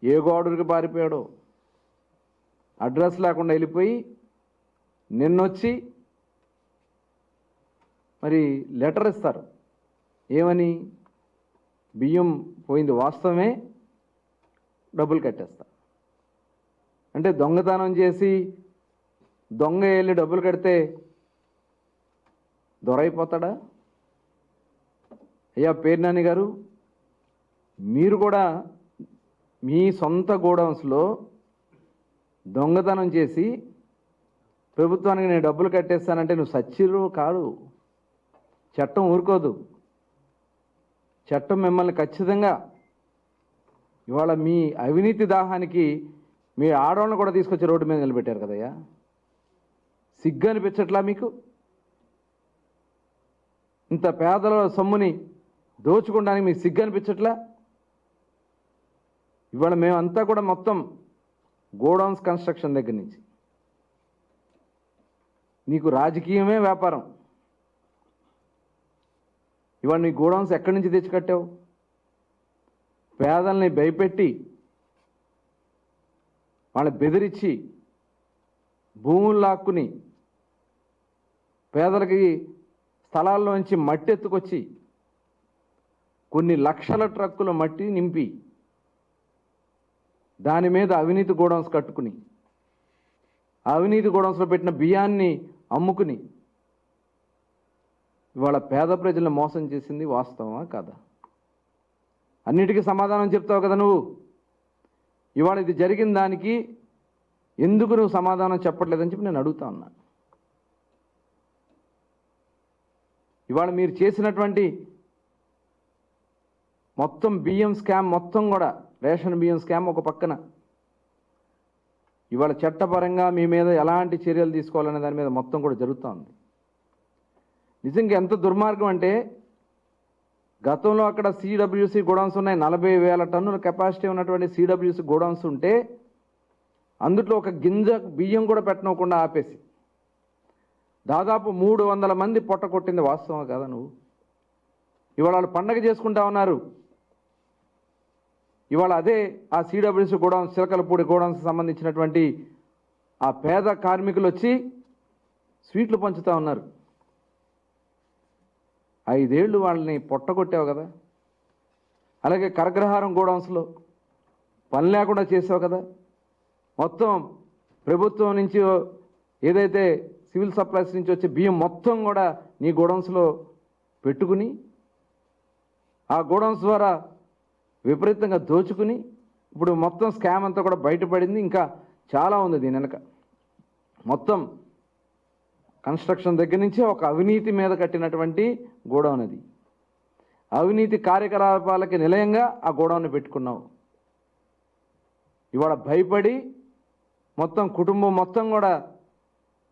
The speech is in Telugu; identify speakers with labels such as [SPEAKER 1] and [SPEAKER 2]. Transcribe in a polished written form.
[SPEAKER 1] ఏ గోడూరికి పారిపోయాడో అడ్రస్ లేకుండా వెళ్ళిపోయి నిన్నొచ్చి మరి లెటర్ ఇస్తారు. ఏమని? బియ్యం పోయింది వాస్తవమే, డబ్బులు కట్టేస్తా. అంటే దొంగతనం చేసి దొంగ వెళ్ళి డబ్బులు కడితే దొరైపోతాడా? అయ్యా పేర్నాని గారు, మీరు కూడా మీ సొంత గోడౌన్స్లో దొంగతనం చేసి ప్రభుత్వానికి నేను డబ్బులు కట్టేస్తానంటే నువ్వు సచ్చిరు కాదు. చట్టం ఊరుకోదు. చట్టం మిమ్మల్ని ఖచ్చితంగా ఇవాళ మీ అవినీతి దాహానికి మీ ఆడవాళ్ళని కూడా తీసుకొచ్చి రోడ్డు మీద నిలబెట్టారు కదయ్యా. సిగ్గు అనిపించట్లా మీకు? ఇంత పేదల సొమ్ముని దోచుకోవడానికి మీకు సిగ్గు అనిపించట్లా? ఇవాళ మేమంతా కూడా మొత్తం గోడౌన్స్ కన్స్ట్రక్షన్ దగ్గర నుంచి నీకు రాజకీయమే వ్యాపారం. ఇవాళ నీ గోడౌన్స్ ఎక్కడి నుంచి తెచ్చి కట్టావు? పేదల్ని భయపెట్టి వాళ్ళని బెదిరించి భూములు లాక్కుని పేదలకి స్థలాల్లోంచి మట్టి ఎత్తుకొచ్చి కొన్ని లక్షల ట్రక్కుల మట్టి నింపి దాని మీద అవినీతి గోడౌన్స్ కట్టుకుని అవినీతి గోడౌన్స్లో పెట్టిన బియ్యాన్ని అమ్ముకుని ఇవాళ పేద ప్రజలను మోసం చేసింది వాస్తవమా కాదా? అన్నిటికీ సమాధానం చెప్తావు కదా నువ్వు. ఇవాళ ఇది జరిగిన దానికి ఎందుకు నువ్వు సమాధానం చెప్పట్లేదని చెప్పి నేను అడుగుతా ఉన్నా. ఇవాళ మీరు చేసినటువంటి మొత్తం బియ్యం స్కామ్ మొత్తం కూడా, రేషన్ బియ్యం స్కామ్ ఒక పక్కన, ఇవాళ చట్టపరంగా మీ మీద ఎలాంటి చర్యలు తీసుకోవాలనే దాని మీద మొత్తం కూడా జరుగుతూ ఉంది. నిజంగా ఎంత దుర్మార్గం అంటే, గతంలో అక్కడ సిడబ్ల్యూసి గోడౌన్స్ ఉన్నాయి. 40,000 టన్నుల కెపాసిటీ ఉన్నటువంటి సిడబ్ల్యూసి గోడౌన్స్ ఉంటే అందులో ఒక గింజ బియ్యం కూడా పెట్టనకుండా ఆపేసి దాదాపు 300 మంది పొట్ట కొట్టింది వాస్తవం కదా నువ్వు? ఇవాళ వాళ్ళు పండగ చేసుకుంటా ఉన్నారు. ఇవాళ అదే ఆ సిడబ్ల్యూసి గోడౌన్స్, చిలకలపూడి గోడౌన్స్ సంబంధించినటువంటి ఆ పేద కార్మికులు వచ్చి స్వీట్లు పంచుతూ ఉన్నారు. 5 ఏళ్ళు వాళ్ళని పొట్టగొట్టావు కదా. అలాగే కరగ్రహారం గోడౌన్స్లో పని లేకుండా చేసావు కదా. మొత్తం ప్రభుత్వం నుంచి ఏదైతే సివిల్ సప్లైస్ నుంచి వచ్చే బియ్యం మొత్తం కూడా నీ గోడౌన్స్లో పెట్టుకుని ఆ గోడౌన్స్ ద్వారా విపరీతంగా దోచుకుని ఇప్పుడు మొత్తం స్కామ్ అంతా కూడా బయటపడింది. ఇంకా చాలా ఉంది దీని వెనక. మొత్తం కన్స్ట్రక్షన్ దగ్గర నుంచి ఒక అవినీతి మీద కట్టినటువంటి గోడౌన్ అది. అవినీతి కార్యకలాపాలకి నిలయంగా ఆ గోడౌన్ని పెట్టుకున్నావు. ఇవాళ భయపడి మొత్తం కుటుంబం మొత్తం కూడా